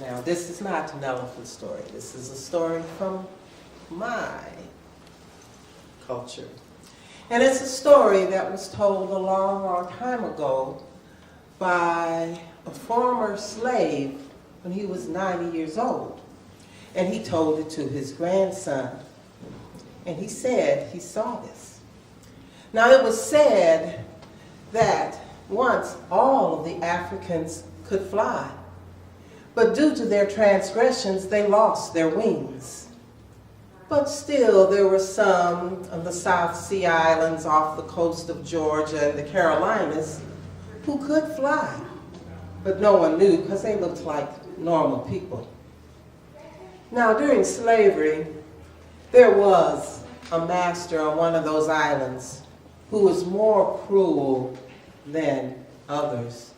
Now, this is not an elephant story. This is a story from my culture. And it's a story that was told a long, long time ago by a former slave when he was 90 years old. And he told it to his grandson. And he said he saw this. Now, it was said that once all of the Africans could fly, but due to their transgressions, they lost their wings. But still, there were some of the South Sea Islands off the coast of Georgia and the Carolinas who could fly, but no one knew because they looked like normal people. Now, during slavery, there was a master on one of those islands who was more cruel than others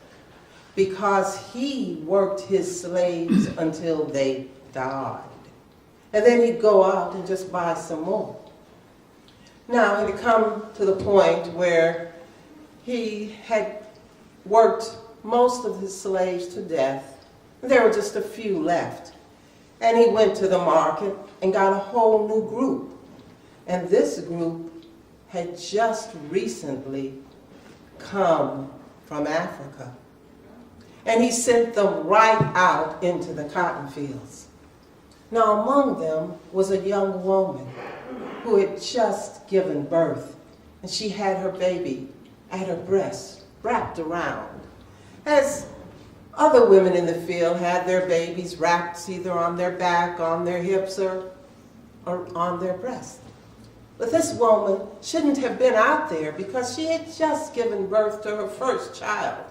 because he worked his slaves until they died. And then he'd go out and just buy some more. Now, it had come to the point where he had worked most of his slaves to death. There were just a few left. And he went to the market and got a whole new group. And this group had just recently come from Africa. And he sent them right out into the cotton fields. Now, among them was a young woman who had just given birth, and she had her baby at her breast, wrapped around, as other women in the field had their babies wrapped either on their back, on their hips, or on their breast. But this woman shouldn't have been out there because she had just given birth to her first child,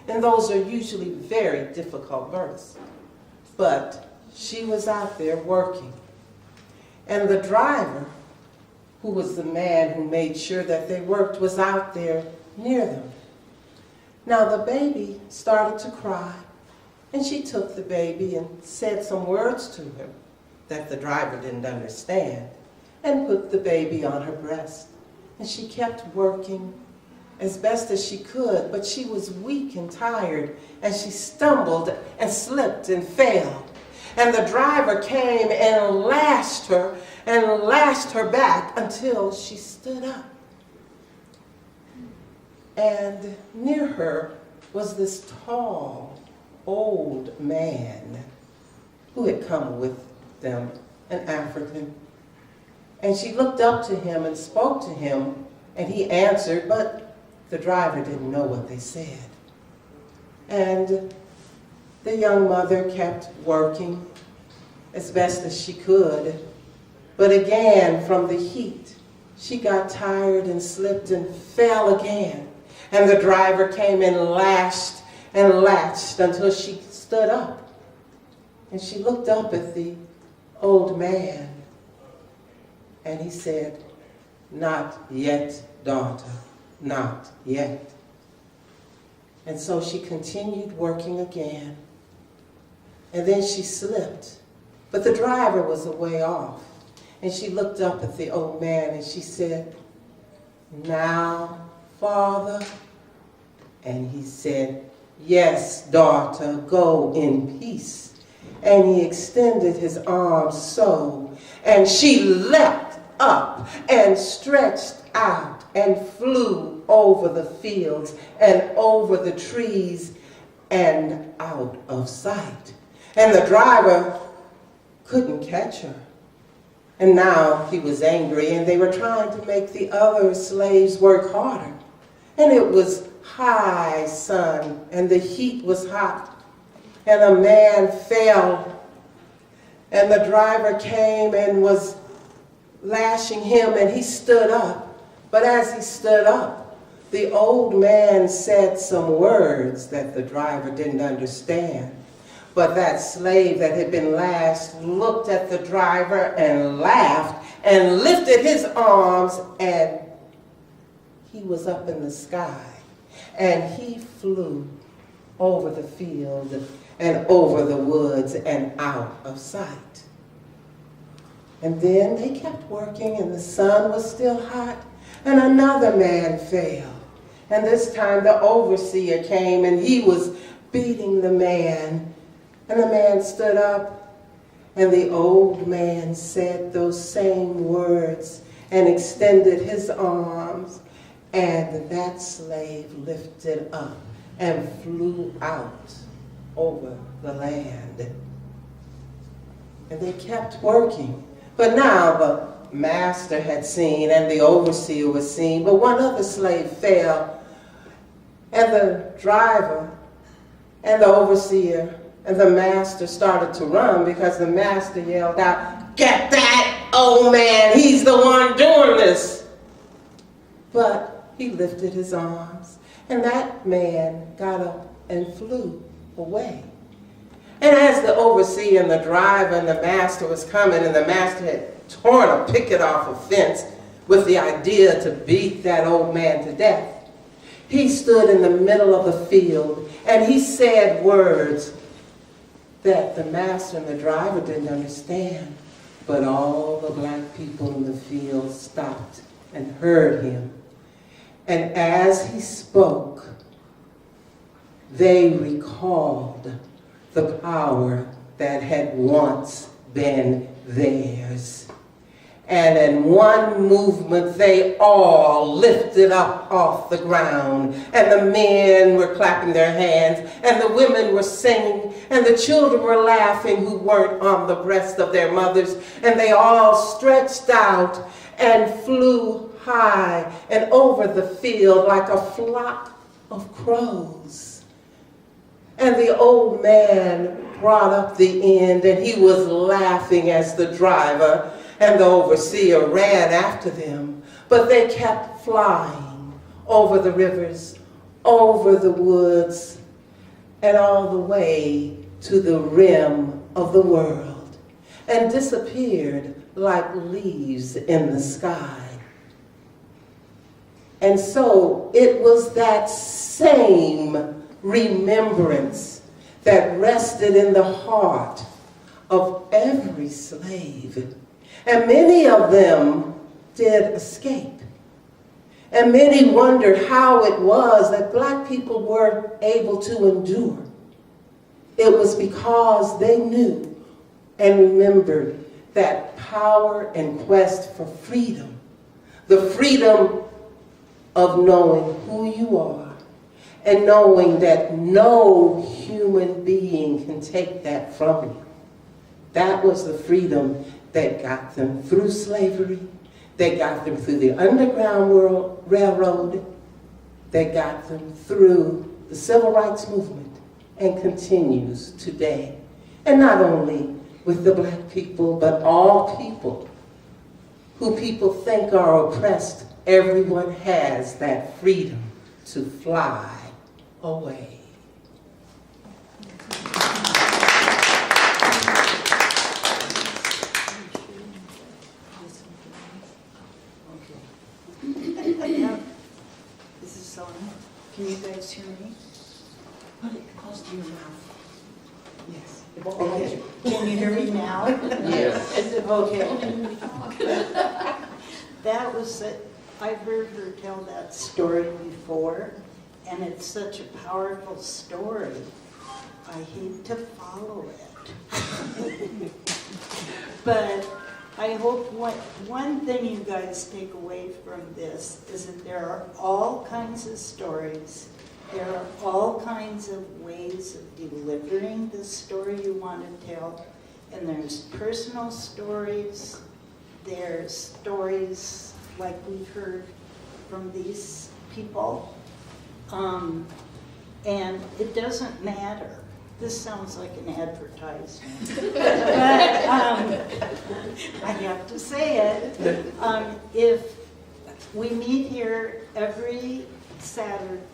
and those are usually very difficult births. But she was out there working. And the driver, who was the man who made sure that they worked, was out there near them. Now the baby started to cry, and she took the baby and said some words to her that the driver didn't understand, and put the baby on her breast. And she kept working as best as she could, but she was weak and tired, and she stumbled and slipped and fell. And the driver came and lashed her back until she stood up. And near her was this tall, old man who had come with them, an African. And she looked up to him and spoke to him, and he answered, but the driver didn't know what they said. And the young mother kept working as best as she could, but again, from the heat, she got tired and slipped and fell again. And the driver came and lashed and latched until she stood up. And she looked up at the old man, and he said, "Not yet, daughter, not yet." And so she continued working again. And then she slipped. But the driver was a way off. And she looked up at the old man and she said, "Now, Father?" And he said, "Yes, daughter, go in peace." And he extended his arms so, and she leapt up and stretched out and flew over the fields and over the trees and out of sight. And the driver couldn't catch her. And now he was angry, and they were trying to make the other slaves work harder. And it was high sun, and the heat was hot. And a man fell, and the driver came and was lashing him, and he stood up. But as he stood up, the old man said some words that the driver didn't understand. But that slave that had been lashed looked at the driver and laughed and lifted his arms, and he was up in the sky. And he flew over the field and over the woods and out of sight. And then they kept working, and the sun was still hot, and another man fell. And this time the overseer came, and he was beating the man And the man stood up, and the old man said those same words and extended his arms, and that slave lifted up and flew out over the land. And they kept working. But now the master had seen and the overseer was seen, but one other slave fell, and the driver and the overseer and the master started to run because the master yelled out, "Get that old man, he's the one doing this." But he lifted his arms, and that man got up and flew away. And as the overseer and the driver and the master was coming, and the master had torn a picket off a fence with the idea to beat that old man to death, he stood in the middle of the field and he said words that the master and the driver didn't understand, but all the black people in the field stopped and heard him. And as he spoke, they recalled the power that had once been theirs. And in one movement, they all lifted up off the ground. And the men were clapping their hands, and the women were singing, and the children were laughing who weren't on the breast of their mothers. And they all stretched out and flew high and over the field like a flock of crows. And the old man brought up the end, and he was laughing as the driver and the overseer ran after them. But they kept flying over the rivers, over the woods, and all the way to the rim of the world, and disappeared like leaves in the sky. And so it was that same remembrance that rested in the heart of every slave. And many of them did escape. And many wondered how it was that black people were able to endure. It was because they knew and remembered that power and quest for freedom, the freedom of knowing who you are and knowing that no human being can take that from you. That was the freedom that got them through slavery, that got them through the Underground Railroad, that got them through the Civil Rights Movement, and continues today. And not only with the black people, but all people who people think are oppressed. Everyone has that freedom to fly away. This is on. Can you guys hear me? Put it close to your mouth. Yes. Okay. Can you hear me now? Yes. Okay. That was it. I've heard her tell that story before, and it's such a powerful story. I hate to follow it. But I hope one thing you guys take away from this is that there are all kinds of stories. There are all kinds of ways of delivering the story you want to tell. And there's personal stories. There's stories like we've heard from these people. And it doesn't matter. This sounds like an advertisement. But I have to say it. If we meet here every Saturday,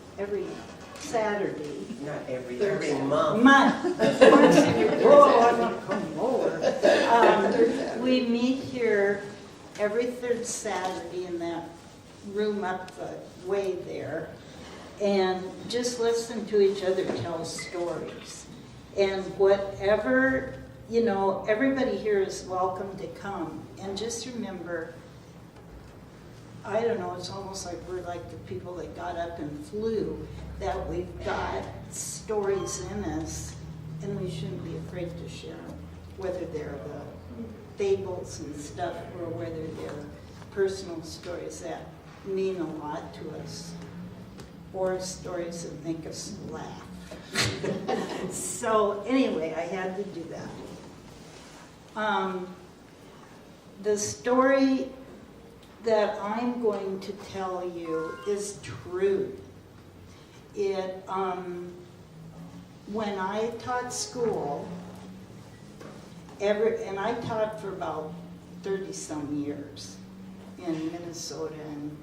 Not every month. Oh, I'm gonna come over. We meet here every third Saturday in that room up the way there, and just listen to each other tell stories. And whatever, everybody here is welcome to come. And just remember, I don't know, it's almost like we're like the people that got up and flew, that we've got stories in us and we shouldn't be afraid to share them, whether they're the fables and stuff or whether they're personal stories that mean a lot to us, or stories that make us laugh. So anyway, I had to do that. The story that I'm going to tell you is true. When I taught school, and I taught for about 30-some years in Minnesota and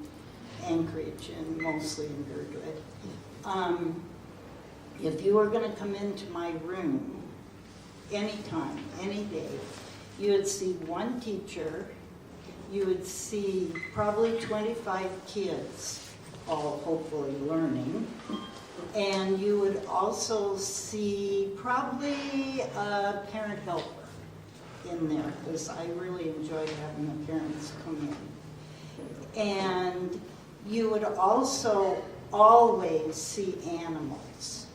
Anchorage and mostly in Girdwood. If you were going to come into my room anytime, any day, you would see one teacher, you would see probably 25 kids, all hopefully learning, and you would also see probably a parent helper in there, because I really enjoy having the parents come in. And you would also always see animals.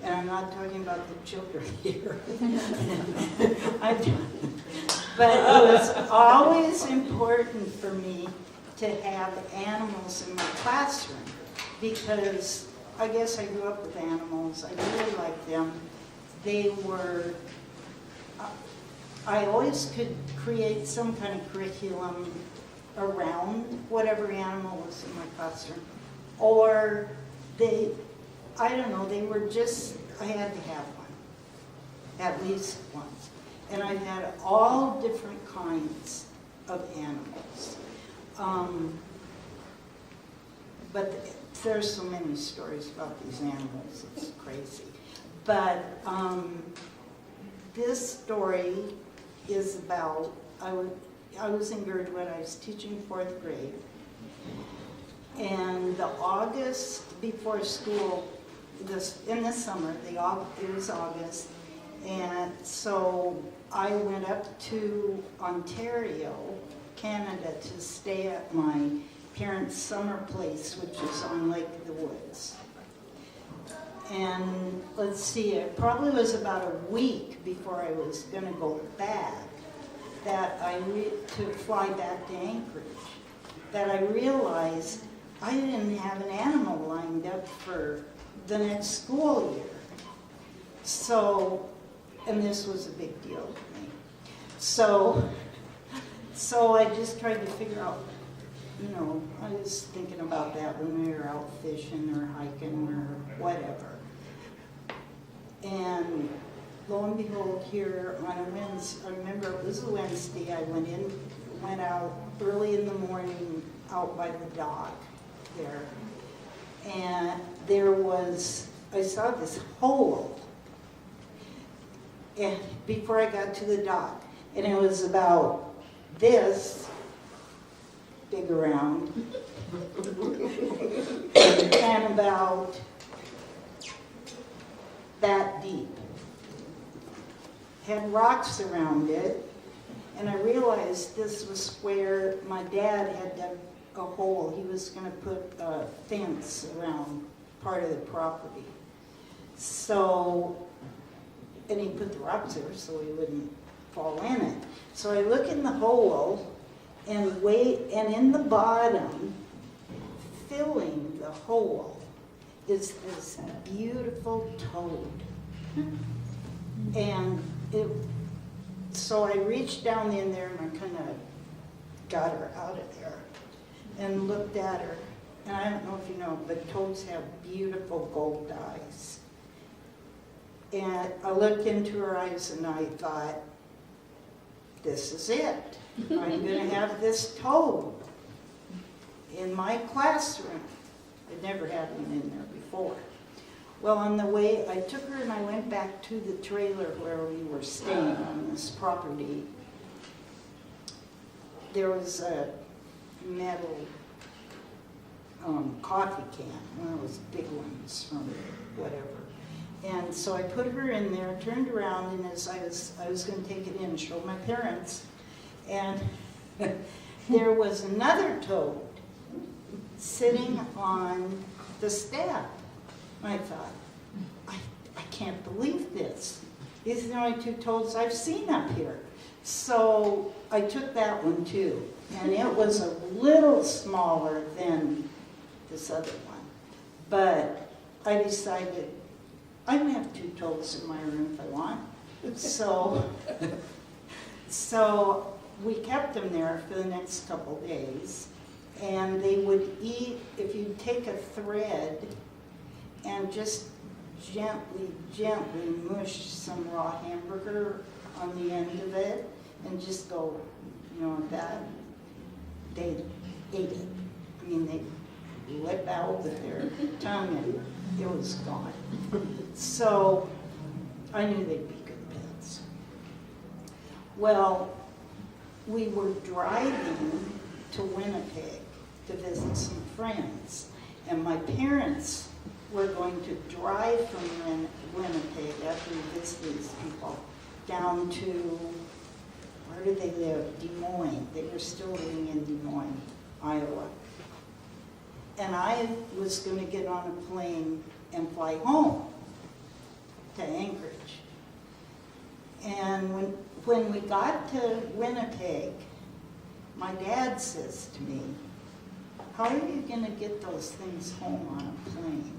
And I'm not talking about the children here. But it was always important for me to have animals in my classroom, because I guess I grew up with animals. I really liked them. They were, I always could create some kind of curriculum around whatever animal was in my classroom. Or I don't know, they were just, I had to have one, at least once. And I've had all different kinds of animals. But there's so many stories about these animals, it's crazy. But this story is about, I was in Girdwood, I was teaching 4th grade. And the August before school, in the summer, it was August, and so I went up to Ontario, Canada, to stay at my parents' summer place, which is on Lake of the Woods. And let's see, it probably was about a week before I was going to go back, to fly back to Anchorage, that I realized I didn't have an animal lined up for the next school year. So, and this was a big deal to me. So I just tried to figure out, I was thinking about that when we were out fishing or hiking or whatever. And lo and behold, here on a Wednesday, I remember it was a Wednesday, I went out early in the morning out by the dock there. And I saw this hole, and before I got to the dock, and it was about this big around, and about that deep. Had rocks around it, and I realized this was where my dad had dug a hole. He was going to put a fence around part of the property. So, and he put the rocks there so he wouldn't fall in it. So I look in the hole and in the bottom, filling the hole, is this beautiful toad. And so I reached down in there and I kind of got her out of there and looked at her. And I don't know if you know, but toads have beautiful gold eyes. And I looked into her eyes and I thought, this is it. I'm going to have this toad in my classroom. I'd never had one in there before. Well, on the way, I took her and I went back to the trailer where we were staying on this property. There was a metal coffee can, one of those big ones from whatever. And so I put her in there, turned around, and as I was going to take it in and show my parents, and there was another toad sitting on the step. I thought, I can't believe this. These are the only two toads I've seen up here. So I took that one too. And it was a little smaller than this other one. But I decided I can have two toads in my room if I want. So we kept them there for the next couple days. And they would eat, if you take a thread and just gently mush some raw hamburger on the end of it and just go, that, they ate it. I mean, they lip out with their tongue and it was gone. So I knew they'd be good pets. Well, we were driving to Winnipeg to visit some friends, and my parents were going to drive from Winnipeg after we visited these people down to, where did they live? Des Moines. They were still living in Des Moines, Iowa. And I was going to get on a plane and fly home to Anchorage. And when we got to Winnipeg, my dad says to me, "How are you going to get those things home on a plane?"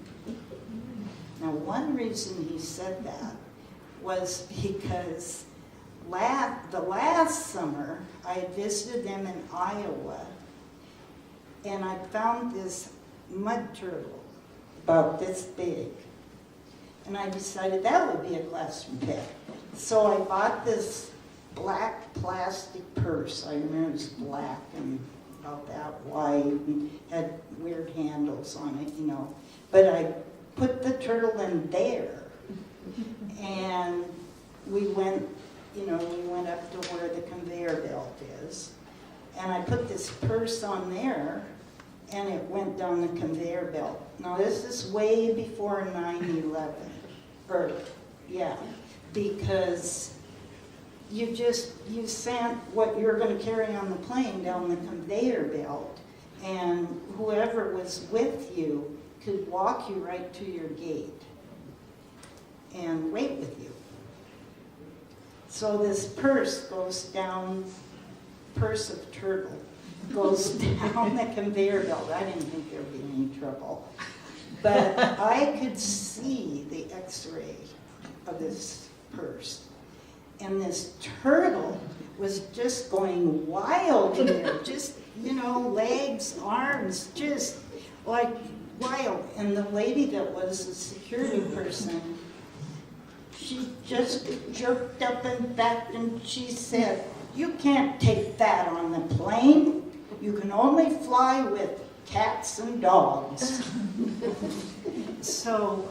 Now, one reason he said that was because the last summer I visited them in Iowa, and I found this mud turtle about this big. And I decided that would be a classroom pet. So I bought this black plastic purse. I remember it was black and about that wide and had weird handles on it, But I put the turtle in there, and we went up to where the conveyor belt is, and I put this purse on there, and it went down the conveyor belt. Now this is way before 9/11, because you sent what you're going to carry on the plane down the conveyor belt, and whoever was with you could walk you right to your gate and wait with you. So this purse of turtle goes down the conveyor belt. I didn't think there would be any trouble. But I could see the x-ray of this purse. And this turtle was just going wild in there. Just, legs, arms, just like wild. And the lady that was the security person, she just jerked up and back and she said, "You can't take that on the plane. You can only fly with cats and dogs." So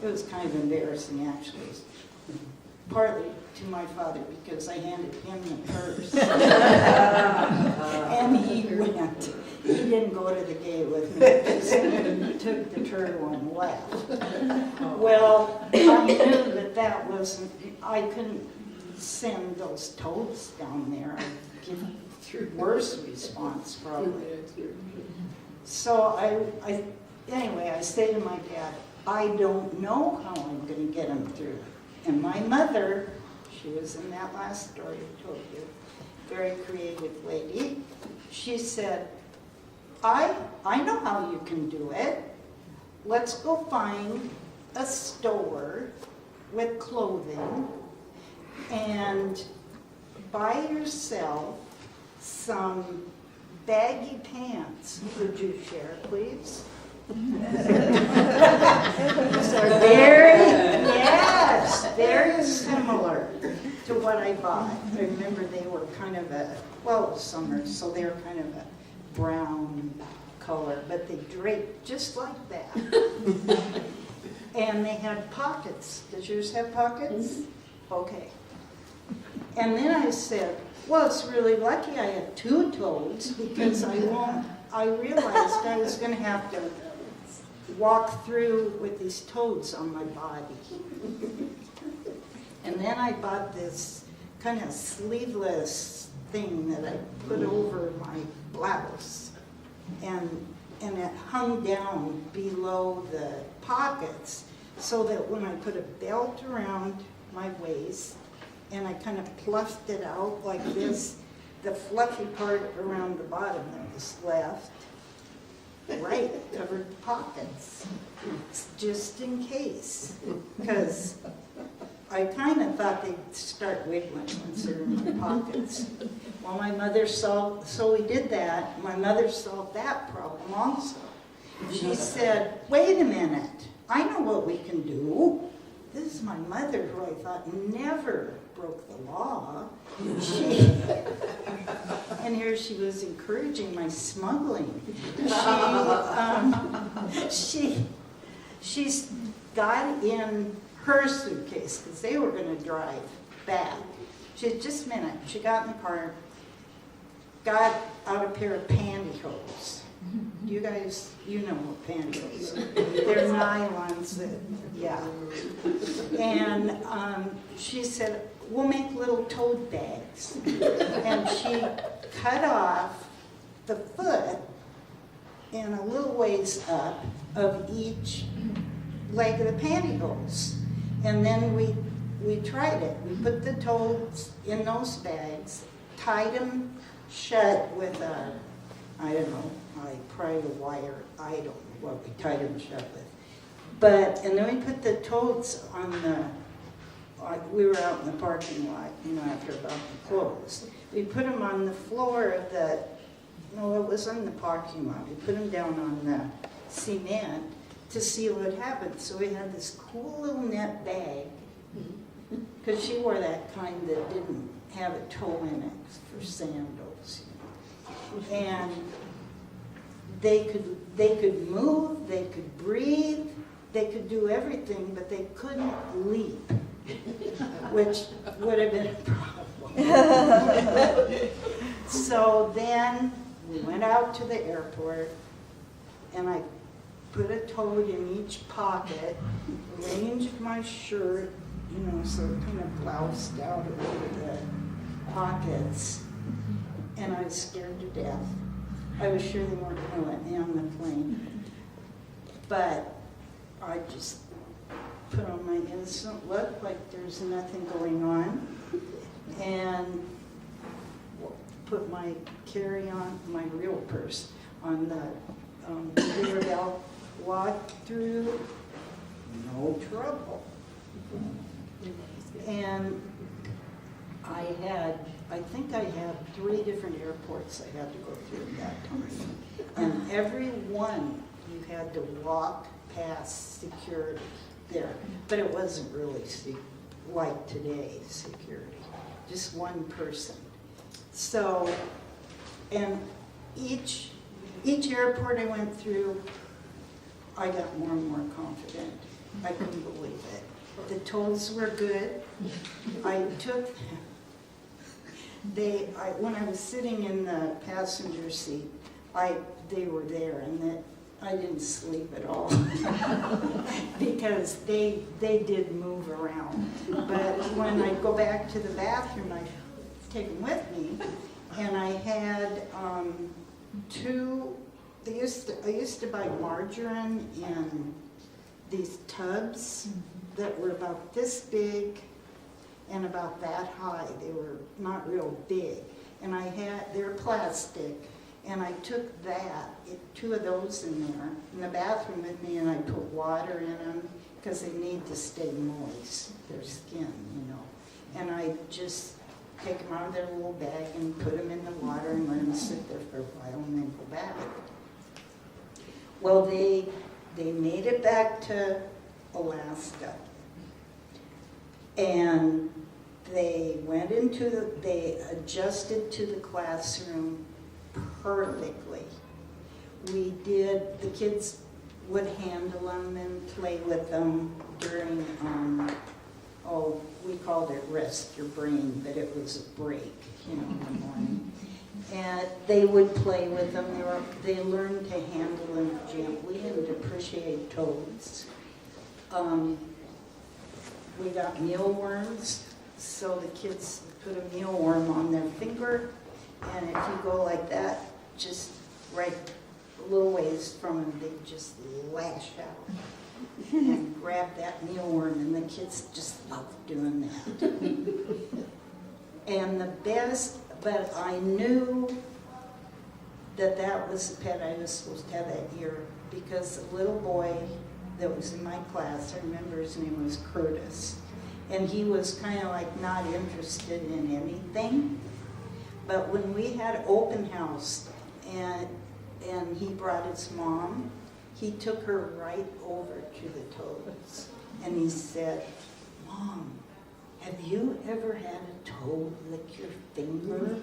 it was kind of embarrassing, actually, partly to my father because I handed him the purse. And he went. He didn't go to the gate with me. He took the turtle and left. Well, I knew that wasn't, I couldn't send those toads down there. I'd give worse response probably. So anyway, I say to my dad, "I don't know how I'm going to get them through." And my mother, she was in that last story I told you, very creative lady, she said, I know how you can do it. Let's go find a store with clothing and buy yourself some baggy pants. Would you share, please? These are very similar to what I bought. I remember they were kind of it was summer, so they were kind of a brown color, but they draped just like that. And they had pockets. Does yours have pockets? Okay. And then I said, well, it's really lucky I had two toads because I realized I was going to have to walk through with these toads on my body. And then I bought this kind of sleeveless thing that I put over my blouse. And it hung down below the pockets so that when I put a belt around my waist, and I kind of fluffed it out like this. The fluffy part around the bottom that was left, right, covered the pockets, just in case. Because I kind of thought they'd start wiggling once they're in the pockets. Well, my mother solved, so we did that. My mother solved that problem also. She said, wait a minute, I know what we can do. This is my mother, who I thought never broke the law. And here she was encouraging my smuggling. She's got in her suitcase, because they were going to drive back. She said, just a minute. She got in the car, got out a pair of pantyhose. You guys, you know what pantyhose are. They're nylons that, yeah. And she said, we'll make little tote bags. And she cut off the foot and a little ways up of each leg of the pantyhose. And then we tried it. We put the toads in those bags, tied them shut with a, I don't know, I pried a wire, I don't know what we tied them shut with. But, and then we put the toads on the, we were out in the parking lot, you know, after about to close. We put them on the floor of the, no, it was in the parking lot. We put them down on the cement to see what happened. So we had this cool little net bag, because she wore that kind that didn't have a toe in it for sandals. You know. And they could move, they could breathe, they could do everything, but they couldn't leap, which would have been a problem. So then we went out to the airport, and I put a toad in each pocket, arranged my shirt, you know, so it kind of bloused out over the pockets, and I was scared to death. I was sure they weren't going to let me on the plane. But I just put on my innocent look like there's nothing going on, and put my carry-on, my real purse, on the rear belt, walked through, no trouble. And I think I had 3 different airports I had to go through at that time. And every one you had to walk past security there. But it wasn't really like today's security, just one person. So, and each airport I went through, I got more and more confident. I couldn't believe it. The tolls were good. I took when I was sitting in the passenger seat, they were there, and I didn't sleep at all because they did move around. But when I go back to the bathroom, I take them with me, and I had 2. I used to buy margarine in these tubs that were about this big and about that high. They were not real big. And they were plastic, and I took 2 of those in there in the bathroom with me, and I put water in them because they need to stay moist, their skin, you know. And I just take them out of their little bag and put them in the water and let them sit there for a while and then go back. Well, they made it back to Alaska, and they they adjusted to the classroom perfectly. The kids would handle them and play with them during, we called it rest your brain, but it was a break, you know, in the morning. And they would play with them. They learned to handle them gently and appreciate toads. We got mealworms, so the kids put a mealworm on their finger, and if you go like that, just right a little ways from them, they just lash out. and grab that mealworm, and the kids just love doing that. And the best, but I knew that that was the pet I was supposed to have that year, because the little boy that was in my class, I remember his name was Curtis, and he was kind of like not interested in anything. But when we had open house and he brought his mom, he took her right over to the toads and he said, "Mom, have you ever had a toad lick your finger?"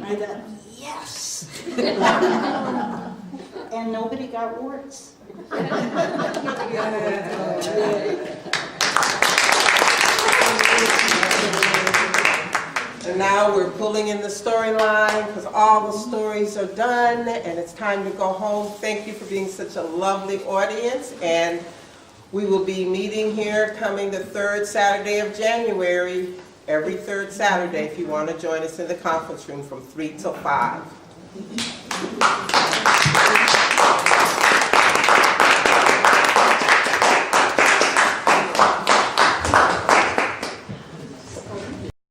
I thought, yes! And nobody got warts. And now we're pulling in the storyline because all the stories are done and it's time to go home. Thank you for being such a lovely audience, and we will be meeting here coming the third Saturday of January, every third Saturday if you want to join us in the conference room from 3 till 5.